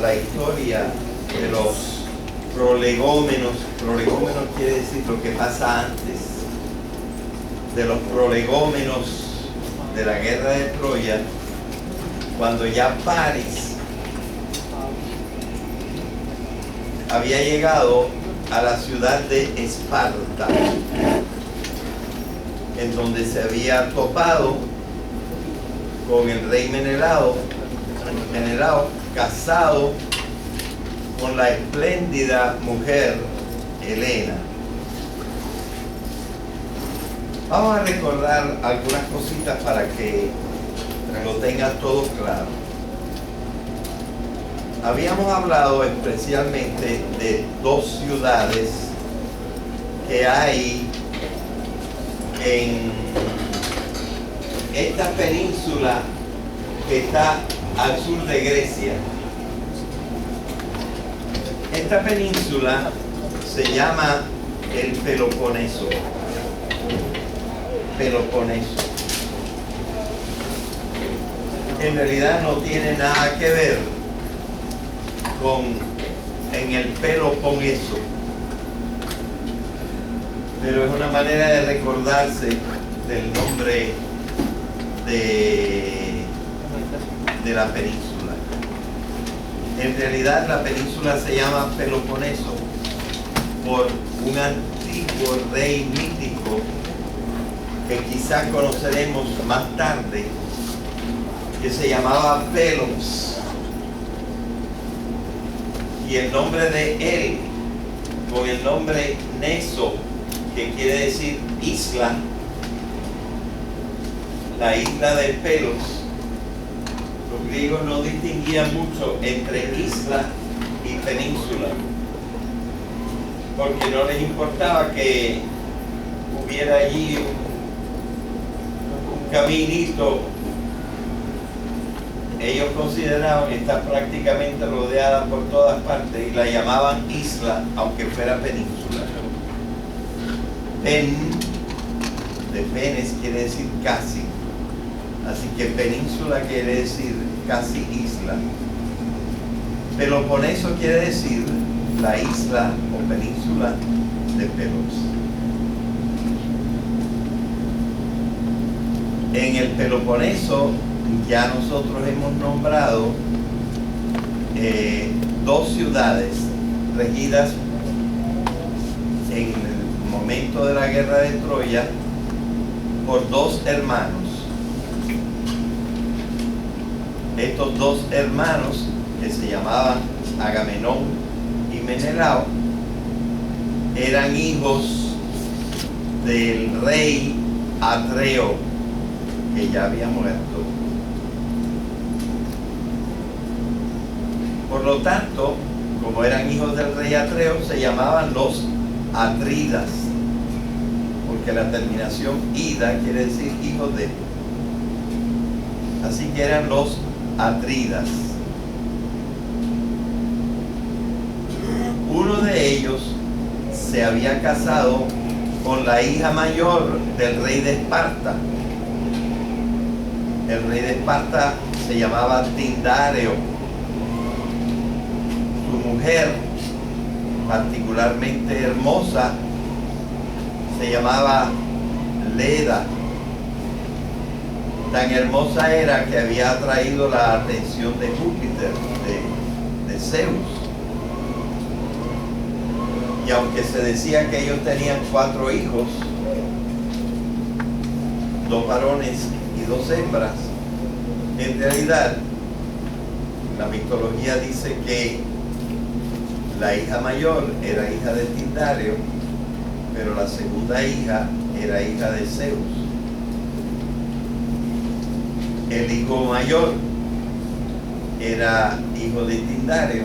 la historia de los prolegómenos. Prolegómenos quiere decir lo que pasa antes. De los prolegómenos de la guerra de Troya, cuando ya Paris había llegado a la ciudad de Esparta, en donde se había topado con el rey Menelao, casado con la espléndida mujer Helena. Vamos a recordar algunas cositas para que lo tengan todo claro. Habíamos hablado especialmente de dos ciudades que hay en esta península que está al sur de Grecia. Esta península se llama el Peloponeso. En realidad no tiene nada que ver en el Peloponeso, pero es una manera de recordarse del nombre de la península. En realidad la península se llama Peloponeso por un antiguo rey mítico que quizás conoceremos más tarde, que se llamaba Pelops, y el nombre de él, con el nombre Neso, que quiere decir isla, la isla de Pelos. Los griegos no distinguían mucho entre isla y península, porque no les importaba que hubiera allí un caminito. Ellos consideraban que está prácticamente rodeada por todas partes y la llamaban isla, aunque fuera península. Pen, de penes, quiere decir casi. Así que península quiere decir casi isla. Peloponeso quiere decir la isla o península de Pelos. En el Peloponeso ya nosotros hemos nombrado dos ciudades regidas en el momento de la guerra de Troya por dos hermanos. Estos dos hermanos, que se llamaban Agamenón y Menelao, eran hijos del rey Atreo, que ya había muerto. Por lo tanto, como eran hijos del rey Atreo, se llamaban los Atridas, porque la terminación ida quiere decir hijos de. Así que eran los Atridas. Uno de ellos se había casado con la hija mayor del rey de Esparta. El rey de Esparta se llamaba Tindáreo. Su mujer, particularmente hermosa, se llamaba Leda. Tan hermosa era que había atraído la atención de Júpiter, de Zeus. Y aunque se decía que ellos tenían 4 hijos, 2 varones y 2 hembras, en realidad la mitología dice que la hija mayor era hija de Tindáreo, pero la segunda hija era hija de Zeus. El hijo mayor era hijo de Tindáreo,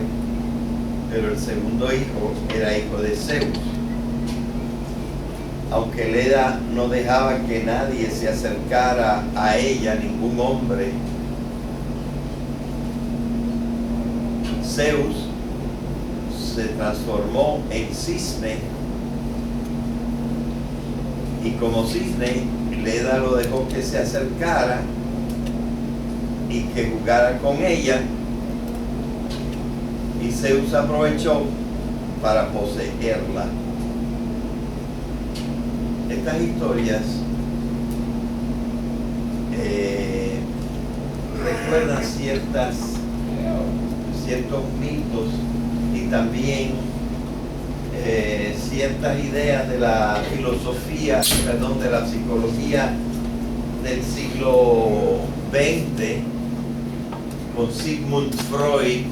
pero el segundo hijo era hijo de Zeus. Aunque Leda no dejaba que nadie se acercara a ella, ningún hombre, Zeus se transformó en cisne, y como cisne, Leda lo dejó que se acercara y que jugara con ella, y Zeus aprovechó para poseerla. Estas historias recuerdan ciertos mitos y también ciertas ideas de la filosofía, de la psicología del siglo XX, con Sigmund Freud,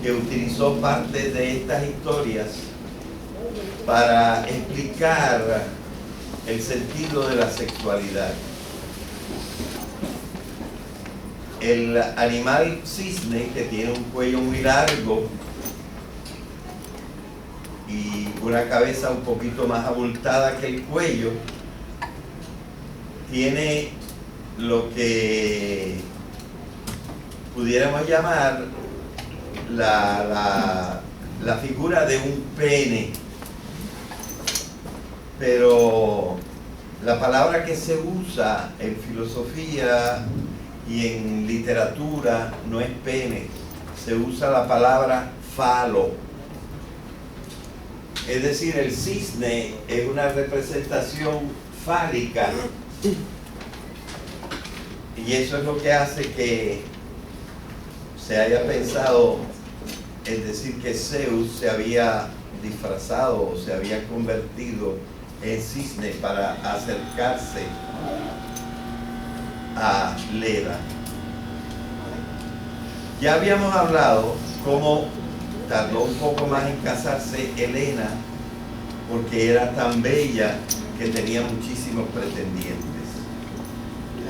que utilizó parte de estas historias para explicar el sentido de la sexualidad. El animal cisne, que tiene un cuello muy largo y una cabeza un poquito más abultada que el cuello, tiene lo que pudiéramos llamar la figura de un pene, pero la palabra que se usa en filosofía y en literatura no es pene, se usa la palabra falo. Es decir, el cisne es una representación fálica, y eso es lo que hace que se haya pensado en decir que Zeus se había disfrazado o se había convertido en cisne para acercarse a Leda. Ya habíamos hablado cómo tardó un poco más en casarse Helena, porque era tan bella que tenía muchísimos pretendientes.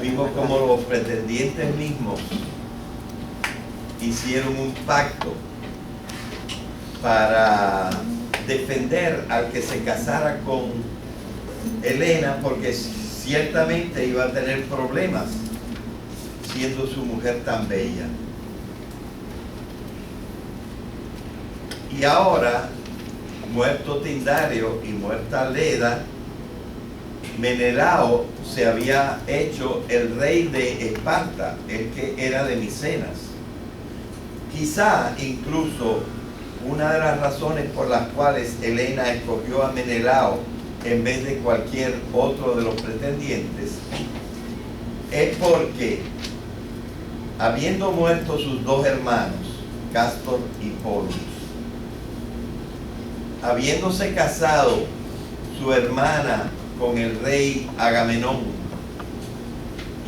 Vimos cómo los pretendientes mismos hicieron un pacto para defender al que se casara con Helena, porque ciertamente iba a tener problemas siendo su mujer tan bella. Y ahora, muerto Tindario y muerta Leda, Menelao se había hecho el rey de Esparta, el que era de Micenas. Quizá incluso una de las razones por las cuales Helena escogió a Menelao en vez de cualquier otro de los pretendientes es porque, habiendo muerto sus dos hermanos, Cástor y Pólux, habiéndose casado su hermana con el rey Agamenón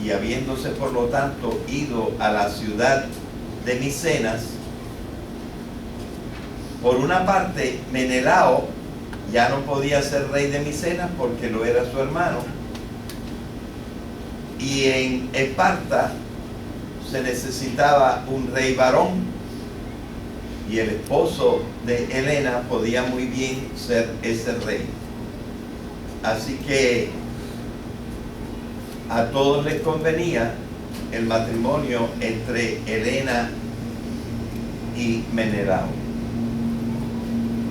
y habiéndose por lo tanto ido a la ciudad de Micenas, por una parte Menelao ya no podía ser rey de Micenas porque lo era su hermano, y en Esparta se necesitaba un rey varón, y el esposo de Helena podía muy bien ser ese rey. Así que a todos les convenía el matrimonio entre Helena y Menelao.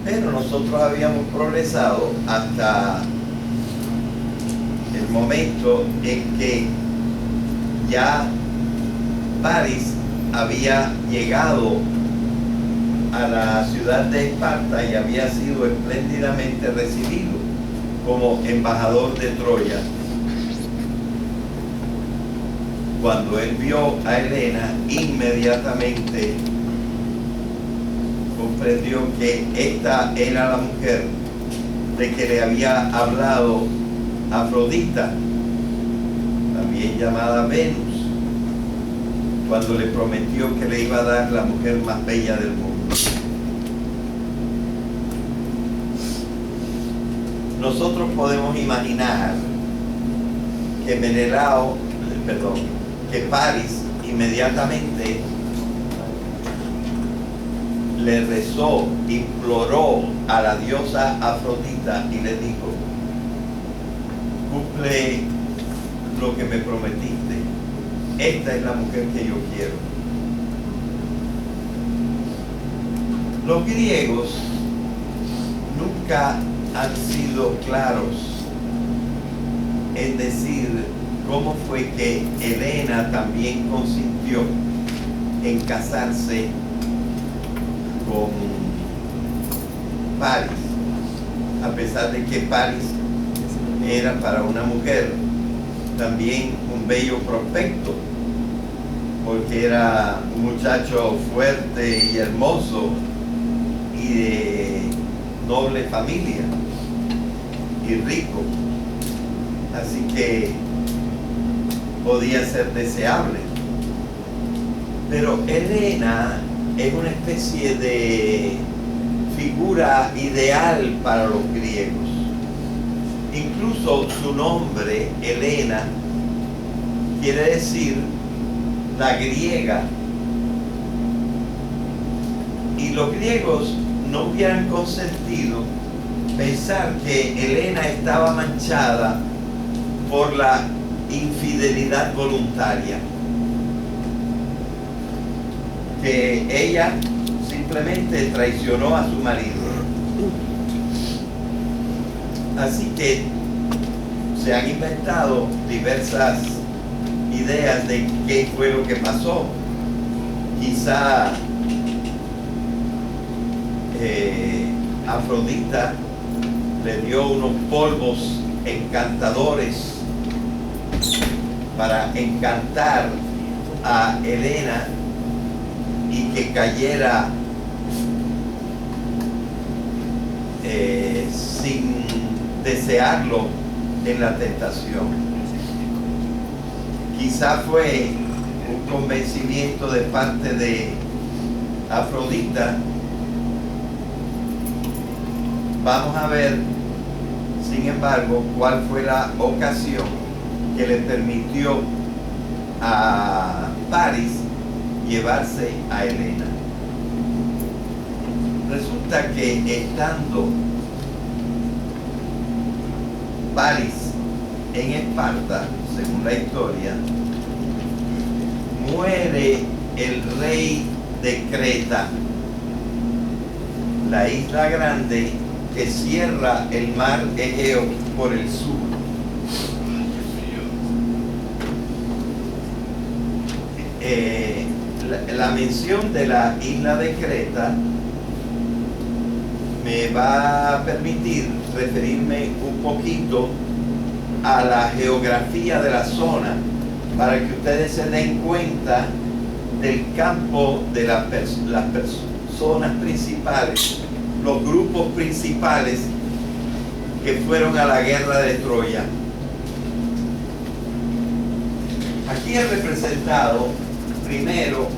Pero nosotros habíamos progresado hasta el momento en que ya París había llegado a la ciudad de Esparta y había sido espléndidamente recibido como embajador de Troya. Cuando él vio a Helena, inmediatamente comprendió que esta era la mujer de que le había hablado Afrodita, también llamada Venus, cuando le prometió que le iba a dar la mujer más bella del mundo. Nosotros podemos imaginar que que París inmediatamente le rezó, imploró a la diosa Afrodita y le dijo: cumple lo que me prometiste, esta es la mujer que yo quiero. Los griegos nunca han sido claros en decir cómo fue que Helena también consintió en casarse con Paris, a pesar de que Paris era para una mujer también un bello prospecto, porque era un muchacho fuerte y hermoso y de noble familia y rico, así que podía ser deseable. Pero Helena es una especie de figura ideal para los griegos. Incluso su nombre, Helena, quiere decir la griega. Y los griegos no hubieran consentido pensar que Helena estaba manchada por la infidelidad voluntaria, que ella simplemente traicionó a su marido. Así que se han inventado diversas ideas de qué fue lo que pasó. Quizá Afrodita le dio unos polvos encantadores para encantar a Helena y que cayera sin desearlo en la tentación. Quizá fue un convencimiento de parte de Afrodita. Vamos a ver, sin embargo, cuál fue la ocasión que le permitió a Paris llevarse a Helena. Resulta que estando Paris en Esparta, según la historia, muere el rey de Creta, la isla grande que cierra el mar Egeo por el sur. La mención de la isla de Creta me va a permitir referirme un poquito a la geografía de la zona para que ustedes se den cuenta del campo de las personas principales, los grupos principales que fueron a la guerra de Troya. Aquí he representado primero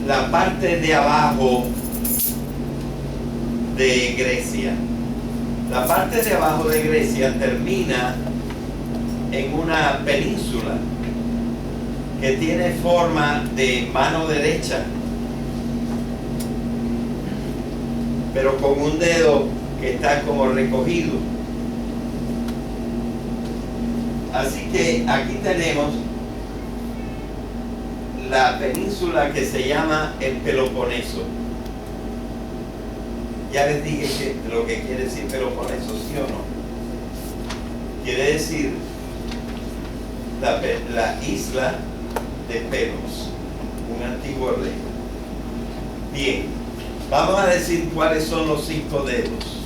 la parte de abajo de Grecia. La parte de abajo de Grecia termina en una península que tiene forma de mano derecha, pero con un dedo que está como recogido. Así que aquí tenemos la península que se llama el Peloponeso. Ya les dije que lo que quiere decir Peloponeso, ¿sí o no? Quiere decir la isla de Pelos, un antiguo rey. Bien, vamos a decir cuáles son los 5 dedos.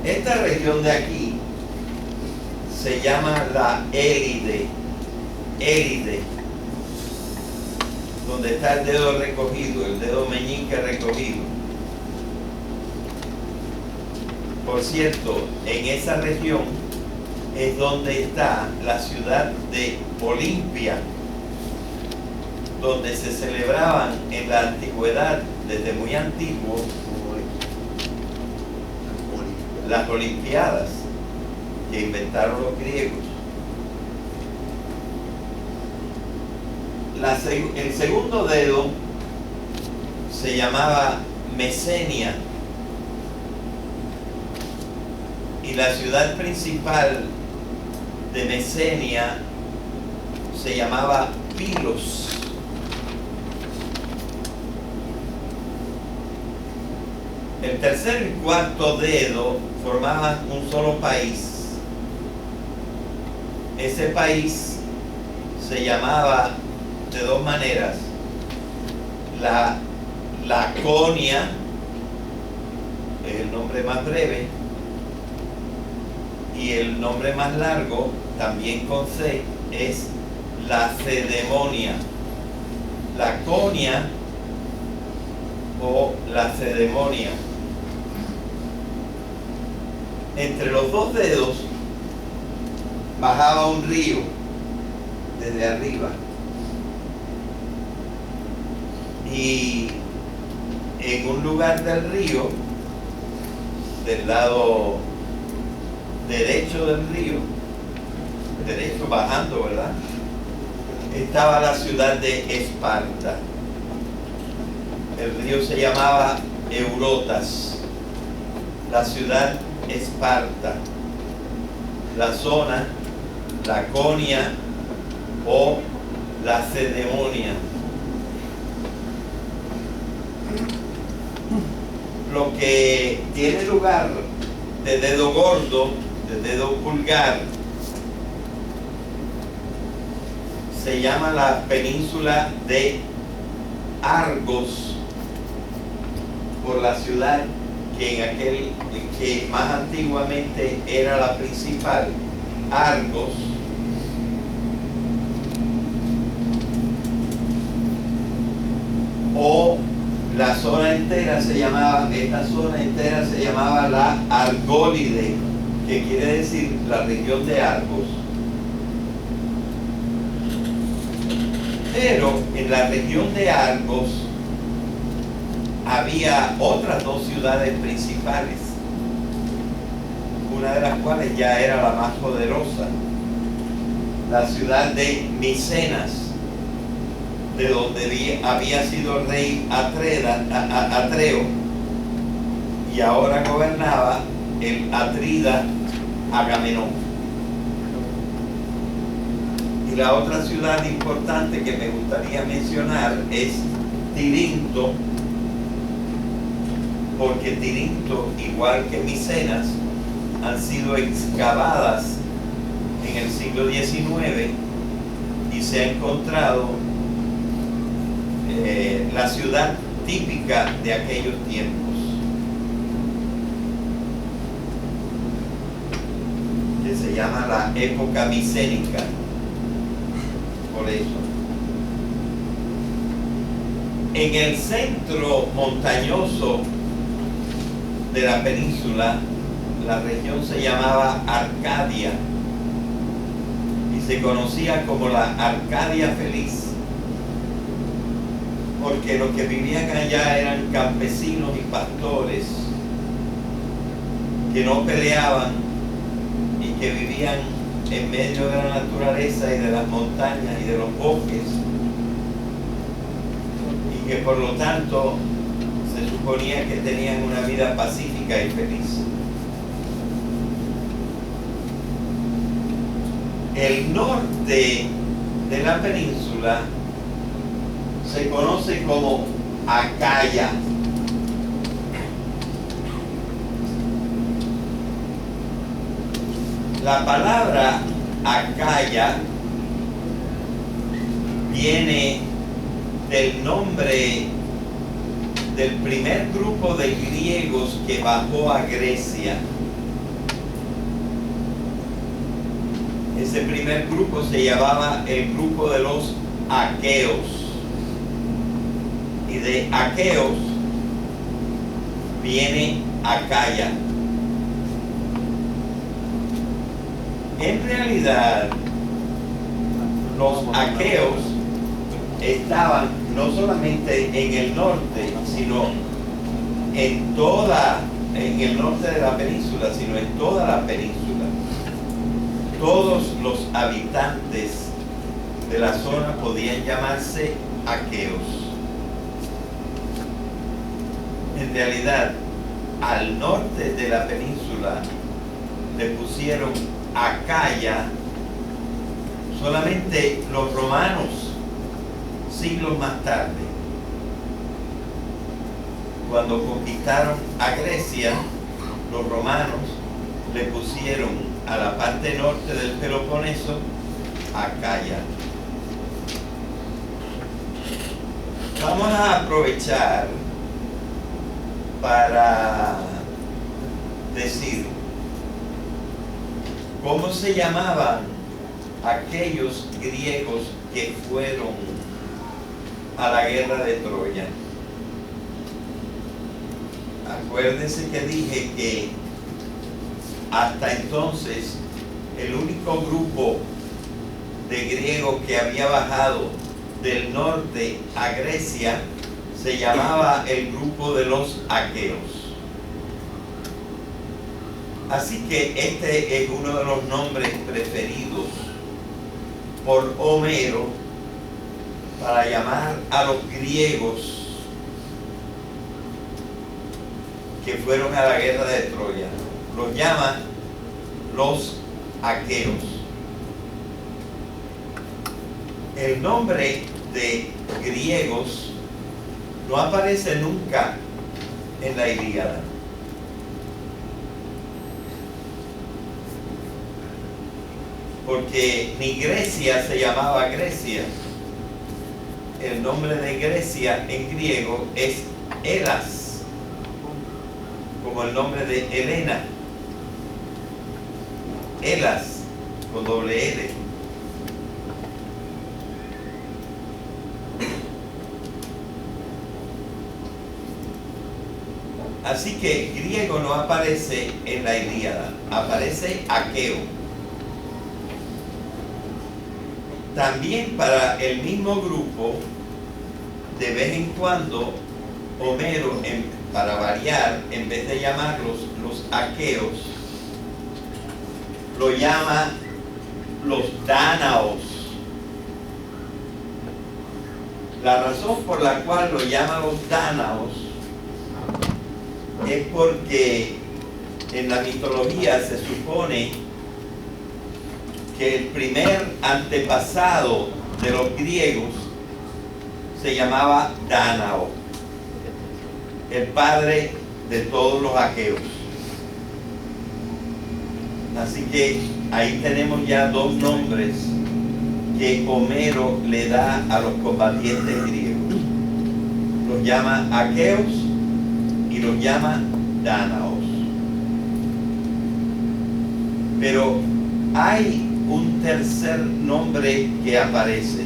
Esta región de aquí se llama la Élide, donde está el dedo recogido, el dedo meñique recogido. Por cierto, en esa región es donde está la ciudad de Olimpia, donde se celebraban en la antigüedad, desde muy antiguo, las Olimpiadas que inventaron los griegos. El segundo dedo se llamaba Mesenia y la ciudad principal de Mesenia se llamaba Pilos. El tercer y cuarto dedo formaban un solo país. Ese país se llamaba de dos maneras: la Laconia es el nombre más breve, y el nombre más largo, también con C, es Lacedemonia. Laconia o Lacedemonia. Entre los dos dedos bajaba un río desde arriba, y en un lugar del río, del lado derecho del río, derecho bajando, ¿verdad?, estaba la ciudad de Esparta. El río se llamaba Eurotas. La ciudad Esparta. La zona Laconia o Lacedemonia. Lo que tiene lugar de dedo gordo, de dedo pulgar, se llama la península de Argos, por la ciudad que más antiguamente era la principal, Argos. O la zona entera se llamaba, esta zona entera se llamaba la Argólide, que quiere decir la región de Argos. Pero en la región de Argos había otras dos ciudades principales, una de las cuales ya era la más poderosa, la ciudad de Micenas, de donde había sido rey Atreo, y ahora gobernaba el atrida Agamenón. Y la otra ciudad importante que me gustaría mencionar es Tirinto, porque Tirinto, igual que Micenas, han sido excavadas en el siglo XIX y se ha encontrado la ciudad típica de aquellos tiempos, que se llama la época micénica. Por eso, en el centro montañoso de la península, la región se llamaba Arcadia y se conocía como la Arcadia Feliz, porque los que vivían allá eran campesinos y pastores que no peleaban y que vivían en medio de la naturaleza y de las montañas y de los bosques, y que por lo tanto se suponía que tenían una vida pacífica y feliz. El norte de la península se conoce como Acaya. La palabra Acaya viene del nombre del primer grupo de griegos que bajó a Grecia. Ese primer grupo se llamaba el grupo de los aqueos. Y de aqueos viene Acaya. En realidad, los aqueos estaban no solamente en el norte, sino en el norte de la península, sino en toda la península. Todos los habitantes de la zona podían llamarse aqueos. En realidad, al norte de la península le pusieron Acaya solamente los romanos, siglos más tarde. Cuando conquistaron a Grecia, los romanos le pusieron a la parte norte del Peloponeso Acaya. Vamos a aprovechar para decir cómo se llamaban aquellos griegos que fueron a la guerra de Troya. Acuérdense que dije que hasta entonces el único grupo de griegos que había bajado del norte a Grecia se llamaba el grupo de los aqueos. Así que este es uno de los nombres preferidos por Homero para llamar a los griegos que fueron a la guerra de Troya. Los llama los aqueos. El nombre de griegos no aparece nunca en la Ilíada. Porque ni Grecia se llamaba Grecia. El nombre de Grecia en griego es Elas, como el nombre de Helena. Elas, con doble L. Así que griego no aparece en la Ilíada, aparece aqueo. También para el mismo grupo, de vez en cuando, Homero, para variar, en vez de llamarlos los aqueos, lo llama los dánaos. La razón por la cual lo llama los dánaos es porque en la mitología se supone que el primer antepasado de los griegos se llamaba Dánao, el padre de todos los aqueos. Así que ahí tenemos ya dos nombres que Homero le da a los combatientes griegos. Los llama aqueos y los llama dánaos. Pero hay un tercer nombre que aparece.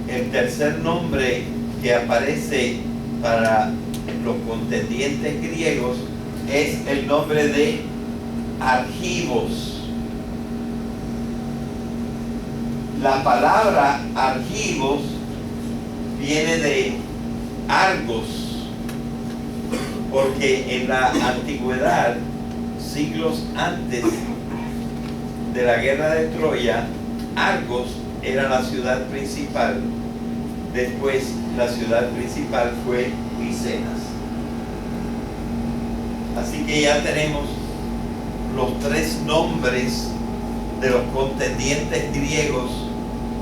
El tercer nombre que aparece para los contendientes griegos es el nombre de Argivos. La palabra Argivos viene de Argos, porque en la antigüedad, siglos antes de la guerra de Troya, Argos era la ciudad principal. Después la ciudad principal fue Micenas. Así que ya tenemos los tres nombres de los contendientes griegos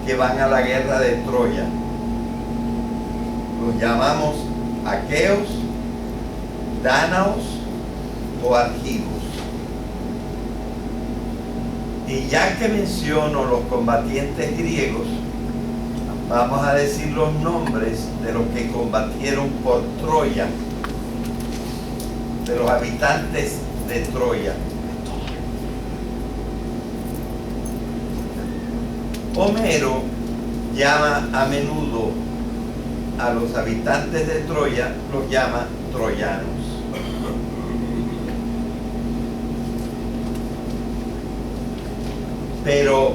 que van a la guerra de Troya. Los llamamos aqueos, dánaos o argivos. Y ya que menciono los combatientes griegos, vamos a decir los nombres de los que combatieron por Troya, de los habitantes de Troya. Homero llama a menudo a los habitantes de Troya, los llama troyanos. Pero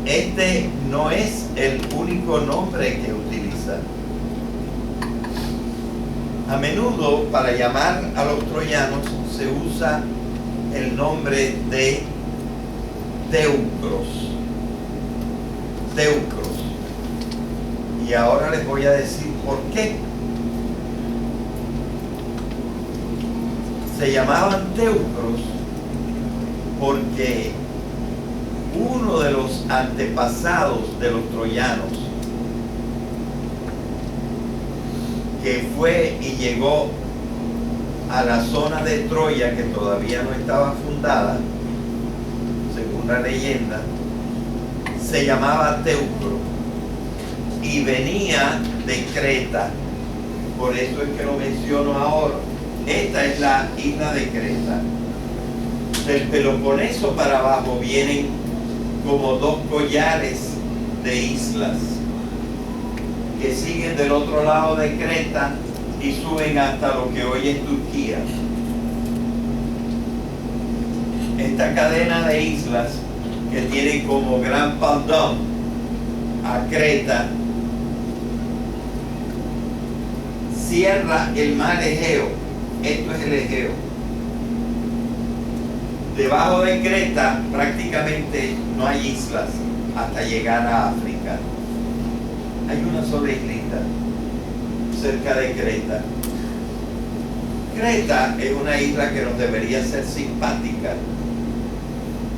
este no es el único nombre que utiliza. A menudo para llamar a los troyanos se usa el nombre de teucros. Teucros. Y ahora les voy a decir por qué. Se llamaban teucros porque uno de los antepasados de los troyanos, que fue y llegó a la zona de Troya que todavía no estaba fundada, según la leyenda, se llamaba Teucro y venía de Creta. por eso es que lo menciono ahora. Esta es la isla de Creta. Del Peloponeso para abajo vienen como dos collares de islas que siguen del otro lado de Creta y suben hasta lo que hoy es Turquía. Esta cadena de islas que tiene como gran pendant a Creta cierra el mar Egeo. Esto es el Egeo. Debajo de Creta prácticamente no hay islas hasta llegar a África. Hay una sola islita cerca de Creta. Creta es una isla que nos debería ser simpática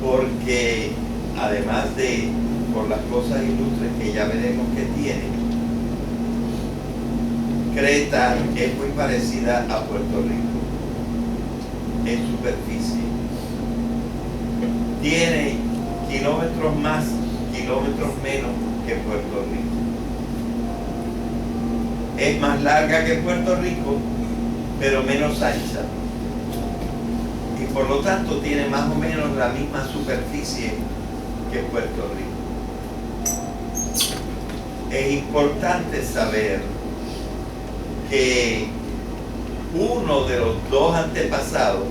porque además de por las cosas ilustres que ya veremos que tiene, Creta es muy parecida a Puerto Rico en superficie. Tiene kilómetros más, kilómetros menos que Puerto Rico. Es más larga que Puerto Rico, pero menos ancha. Y por lo tanto tiene más o menos la misma superficie que Puerto Rico. Es importante saber que uno de los dos antepasados